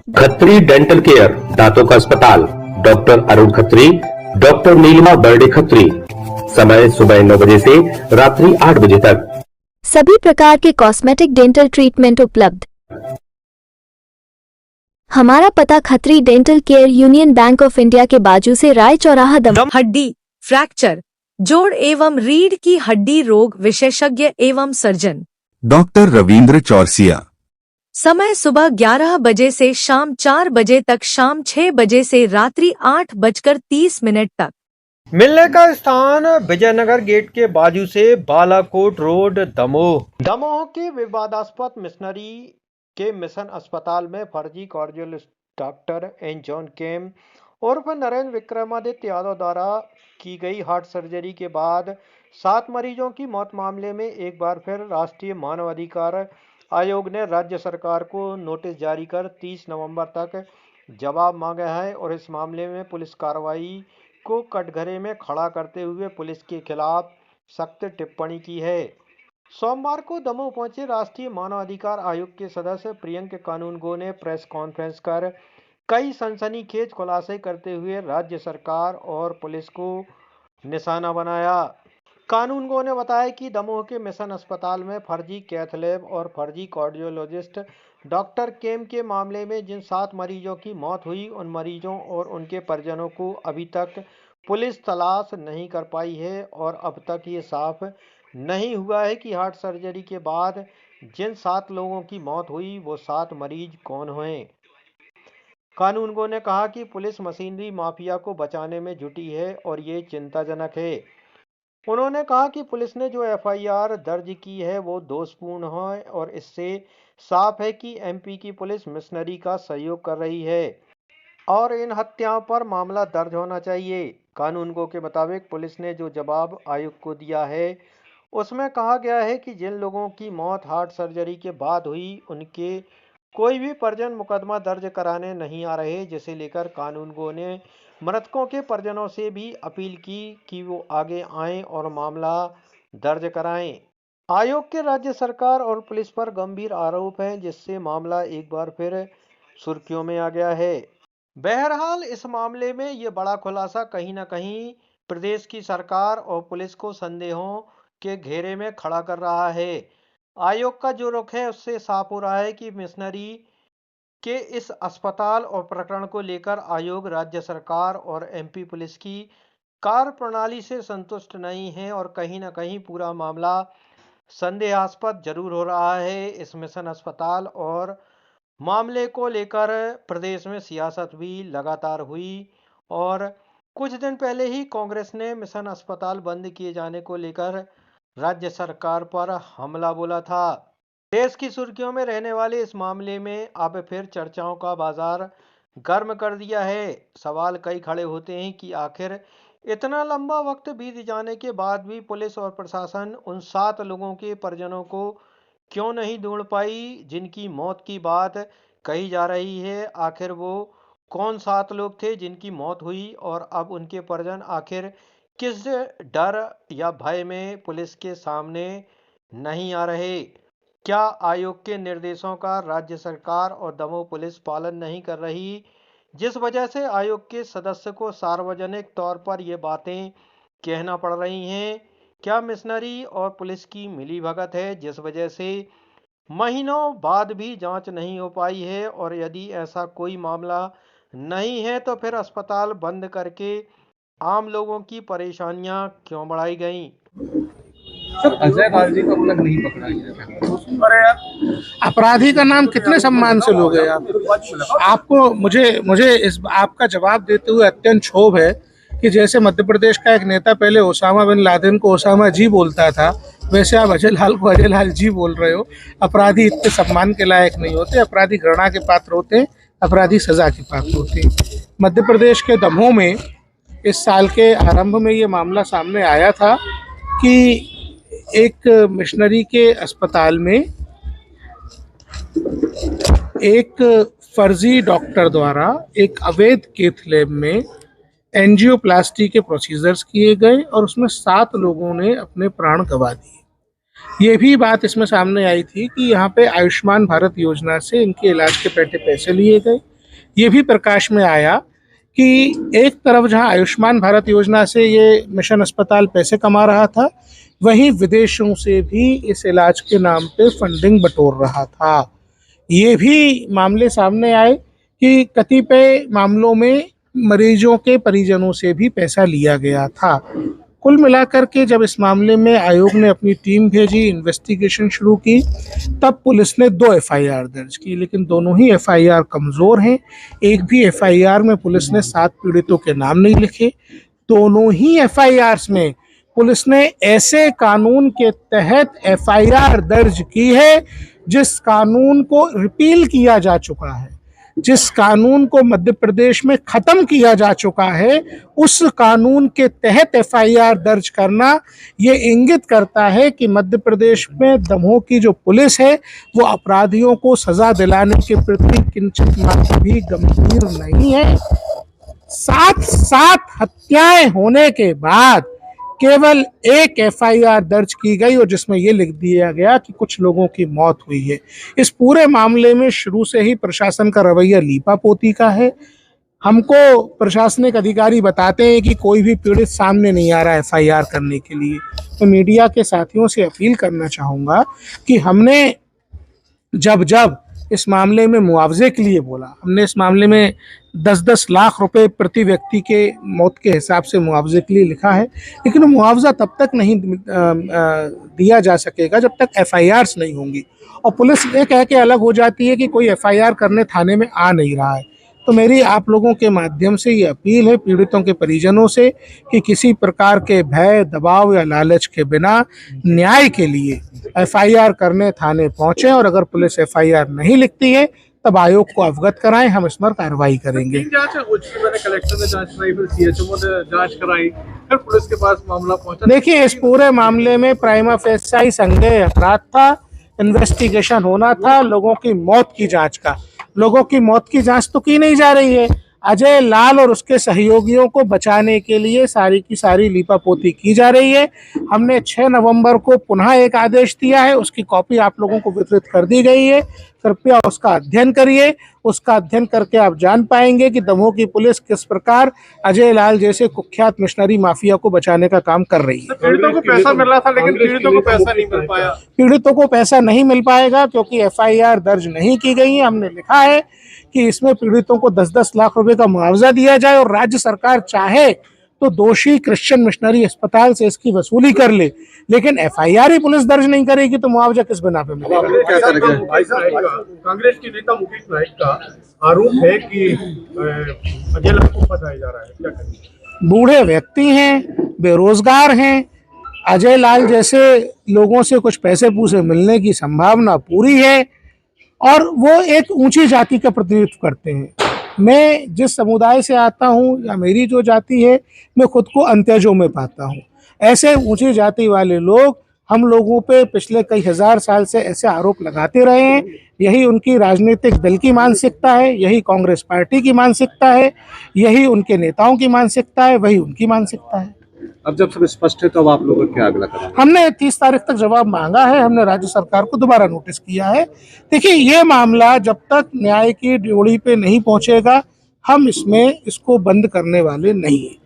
Khatri dental care, दांतों का अस्पताल, डॉक्टर अरुण खत्री, डॉक्टर नीलिमा बर्डे खत्री। समय सुबह 9 बजे से रात्रि 8 बजे तक। सभी प्रकार के कॉस्मेटिक डेंटल ट्रीटमेंट उपलब्ध। हमारा पता Khatri dental care, union bank of India के बाजू से, राय चौराहा, दम। हड्डी, फ्रैक्चर, जोड़ एवं रीढ़ की हड्डी रोग विशेषज्ञ एवं सर्जन डॉक्टर रविंद्र चौरसिया। समय सुबह 11 बजे से शाम 4 बजे तक, शाम 6 बजे से रात्रि 8:30 तक। मिलने का स्थान विजयनगर गेट के बाजू से, बालाकोट रोड, दमोह। दमोह के विवादास्पद मिशनरी के मिशन अस्पताल में फर्जी कार्डियोलॉजिस्ट डॉक्टर एन जॉन केम उर्फ नरेंद्र विक्रमादित्य यादव द्वारा की गई हार्ट सर्जरी के बाद 7 मरीजों की मौत मामले में एक बार फिर राष्ट्रीय मानवाधिकार आयोग ने राज्य सरकार को नोटिस जारी कर 30 नवंबर तक जवाब मांगा है और इस मामले में पुलिस कार्रवाई को कटघरे में खड़ा करते हुए पुलिस के खिलाफ सख्त टिप्पणी की है। सोमवार को दमोह पहुंचे राष्ट्रीय मानवाधिकार आयोग के सदस्य प्रियंक कानूनगो ने प्रेस कॉन्फ्रेंस कर कई सनसनीखेज खुलासे करते हुए राज्य सरकार और पुलिस को निशाना बनाया। कानूनगो ने बताया कि दमोह के मिशन अस्पताल में फर्जी कैथ लैब और फर्जी कार्डियोलॉजिस्ट डॉक्टर केम के मामले में जिन 7 मरीजों की मौत हुई, उन मरीजों और उनके परिजनों को अभी तक पुलिस तलाश नहीं कर पाई है और अब तक ये साफ नहीं हुआ है कि हार्ट सर्जरी के बाद जिन 7 लोगों की मौत हुई वो 7 मरीज कौन हुए। कानूनगो ने कहा कि पुलिस मशीनरी माफिया को बचाने में जुटी है और ये चिंताजनक है। उन्होंने कहा कि पुलिस ने जो एफआईआर दर्ज की है वो दोषपूर्ण है और इससे साफ है कि एमपी की पुलिस मिशनरी का सहयोग कर रही है और इन हत्याओं पर मामला दर्ज होना चाहिए। कानूनगो के मुताबिक पुलिस ने जो जवाब आयोग को दिया है उसमें कहा गया है कि जिन लोगों की मौत हार्ट सर्जरी के बाद हुई उनके कोई भी परिजन मुकदमा दर्ज कराने नहीं आ रहे, जिसे लेकर कानूनगो ने मृतकों के परिजनों से भी अपील की कि वो आगे आएं और मामला दर्ज कराएं। आयोग के राज्य सरकार और पुलिस पर गंभीर आरोप हैं, जिससे मामला एक बार फिर सुर्खियों में आ गया है। बहरहाल इस मामले में ये बड़ा खुलासा कहीं ना कहीं प्रदेश की सरकार और पुलिस को संदेहों के घेरे में खड़ा कर रहा है। आयोग का जो रुख है उससे साफ हो रहा है कि मिशनरी के इस अस्पताल और प्रकरण को लेकर आयोग राज्य सरकार और एमपी पुलिस की कार्यप्रणाली से संतुष्ट नहीं है और कहीं ना कहीं पूरा मामला संदेहास्पद जरूर हो रहा है। इस मिशन अस्पताल और मामले को लेकर प्रदेश में सियासत भी लगातार हुई और कुछ दिन पहले ही कांग्रेस ने मिशन अस्पताल बंद किए जाने को लेकर राज्य सरकार पर हमला बोला था। देश की सुर्खियों में रहने वाले इस मामले में अब फिर चर्चाओं का बाजार गर्म कर दिया है। सवाल कई खड़े होते हैं कि आखिर इतना लंबा वक्त बीत जाने के बाद भी पुलिस और प्रशासन उन 7 लोगों के परिजनों को क्यों नहीं ढूंढ पाई जिनकी मौत की बात कही जा रही है। आखिर वो कौन 7 लोग थे जिनकी मौत हुई और अब उनके परिजन आखिर किस डर या भय में पुलिस के सामने नहीं आ रहे। क्या आयोग के निर्देशों का राज्य सरकार और दमोह पुलिस पालन नहीं कर रही, जिस वजह से आयोग के सदस्य को सार्वजनिक तौर पर ये बातें कहना पड़ रही हैं? क्या मिशनरी और पुलिस की मिलीभगत है जिस वजह से महीनों बाद भी जांच नहीं हो पाई है? और यदि ऐसा कोई मामला नहीं है तो फिर अस्पताल बंद करके आम लोगों की परेशानियां क्यों बढ़ाई गईं? अजय गांधी को अब तक नहीं पकड़ा गया। अपराधी का नाम कितने सम्मान से लोगे आप? आपको मुझे इस आपका जवाब देते हुए अत्यंत क्षोभ है कि जैसे मध्य प्रदेश का एक नेता पहले ओसामा बिन लादेन को ओसामा जी बोलता था, वैसे आप अजय लाल को अजय लाल जी बोल रहे हो। अपराधी इतने सम्मान के लायक नहीं होते, अपराधी घृणा के पात्र होते हैं, अपराधी सजा के पात्र होते हैं। मध्य प्रदेश के दमोह में इस साल के आरंभ में ये मामला सामने आया था कि एक मिशनरी के अस्पताल में एक फर्जी डॉक्टर द्वारा एक अवैध कैथ लैब में एंजियोप्लास्टी के प्रोसीजर्स किए गए और उसमें 7 लोगों ने अपने प्राण गंवा दिए। ये भी बात इसमें सामने आई थी कि यहाँ पे आयुष्मान भारत योजना से इनके इलाज के पैसे लिए गए। ये भी प्रकाश में आया कि एक तरफ जहां आयुष्मान भारत योजना से ये मिशन अस्पताल पैसे कमा रहा था, वहीं विदेशों से भी इस इलाज के नाम पे फंडिंग बटोर रहा था। ये भी मामले सामने आए कि कतिपय मामलों में मरीजों के परिजनों से भी पैसा लिया गया था। कुल मिलाकर के जब इस मामले में आयोग ने अपनी टीम भेजी, इन्वेस्टिगेशन शुरू की, तब पुलिस ने 2 एफआईआर दर्ज की, लेकिन दोनों ही एफआईआर कमज़ोर हैं। एक भी एफआईआर में पुलिस ने 7 पीड़ितों के नाम नहीं लिखे। दोनों ही एफआईआर्स में पुलिस ने ऐसे कानून के तहत एफआईआर दर्ज की है जिस कानून को रिपील किया जा चुका है, जिस कानून को मध्य प्रदेश में खत्म किया जा चुका है, उस कानून के तहत एफआईआर दर्ज करना ये इंगित करता है कि मध्य प्रदेश में दमोह की जो पुलिस है वो अपराधियों को सजा दिलाने के प्रति किंचित मात्र भी गंभीर नहीं है। 7 हत्याएं होने के बाद केवल एक एफआईआर दर्ज की गई और जिसमें ये लिख दिया गया कि कुछ लोगों की मौत हुई है। इस पूरे मामले में शुरू से ही प्रशासन का रवैया लीपापोती का है। हमको प्रशासनिक अधिकारी बताते हैं कि कोई भी पीड़ित सामने नहीं आ रहा है एफआईआर करने के लिए। तो मीडिया के साथियों से अपील करना चाहूँगा कि हमने जब इस मामले में मुआवजे के लिए बोला, हमने इस मामले में 10-10 लाख रुपए प्रति व्यक्ति के मौत के हिसाब से मुआवजे के लिए लिखा है, लेकिन मुआवजा तब तक नहीं दिया जा सकेगा जब तक एफआईआर्स नहीं होंगी। और पुलिस ये कह के अलग हो जाती है कि कोई एफआईआर करने थाने में आ नहीं रहा है। तो मेरी आप लोगों के माध्यम से ये अपील है पीड़ितों के परिजनों से कि किसी प्रकार के भय, दबाव या लालच के बिना न्याय के लिए एफआईआर करने थाने पहुंचे, और अगर पुलिस एफआईआर नहीं लिखती है तब आयोग को अवगत कराएं, हम इस पर कार्रवाई करेंगे। जांच हो चुकी, मैंने कलेक्टर ने जांच कराई, फिर सीएचओ ने जांच कराई, फिर पुलिस के पास मामला पहुंचा। देखिए, इस पूरे मामले में प्राइमा फेसाई संज्ञेय अपराध था, इन्वेस्टिगेशन होना था लोगों की मौत की जांच का। लोगों की मौत की जांच तो की नहीं जा रही है। अजय लाल और उसके सहयोगियों को बचाने के लिए सारी की सारी लीपापोती की जा रही है। हमने 6 नवंबर को पुनः एक आदेश दिया है, उसकी कॉपी आप लोगों को वितरित कर दी गई है। कृपया उसका अध्ययन करिए। उसका अध्ययन करके आप जान पाएंगे कि दमोह की पुलिस किस प्रकार अजय लाल जैसे कुख्यात मिशनरी माफिया को बचाने का काम कर रही है। पीड़ितों को पैसा मिल रहा था, लेकिन पीड़ितों को पैसा नहीं मिल पाया। पीड़ितों को पैसा नहीं मिल पाएगा क्योंकि एफआईआर दर्ज नहीं की गई है। हमने लिखा है कि इसमें पीड़ितों को 10-10 लाख रुपए का मुआवजा दिया जाए, और राज्य सरकार चाहे तो दोषी क्रिश्चियन मिशनरी अस्पताल से इसकी वसूली कर ले, लेकिन एफआईआर ही पुलिस दर्ज नहीं करेगी तो मुआवजा किस बिना पे मिलेगा। कांग्रेस के नेता मुकेश नाइक का आरोप है कि अजय लाल को फंसाया जा रहा है, क्या करेंगे? बूढ़े व्यक्ति हैं, बेरोजगार हैं। अजय लाल जैसे लोगों से कुछ पैसे पूसे मिलने की संभावना पूरी है, और वो एक ऊंची जाति का प्रतिनिधित्व करते हैं। मैं जिस समुदाय से आता हूं, या मेरी जो जाति है, मैं खुद को अंत्यजों में पाता हूं। ऐसे ऊंची जाति वाले लोग हम लोगों पे पिछले कई हजार साल से ऐसे आरोप लगाते रहे हैं। यही उनकी राजनीतिक दल की मानसिकता है, यही कांग्रेस पार्टी की मानसिकता है, यही उनके नेताओं की मानसिकता है, वही उनकी मानसिकता है। अब जब सब स्पष्ट है तो अब आप लोगों को क्या अगला करना है? हमने 30 तारीख तक जवाब मांगा है। हमने राज्य सरकार को दोबारा नोटिस किया है। देखिए, ये मामला जब तक न्याय की ड्योढ़ी पे नहीं पहुंचेगा, हम इसको बंद करने वाले नहीं हैं।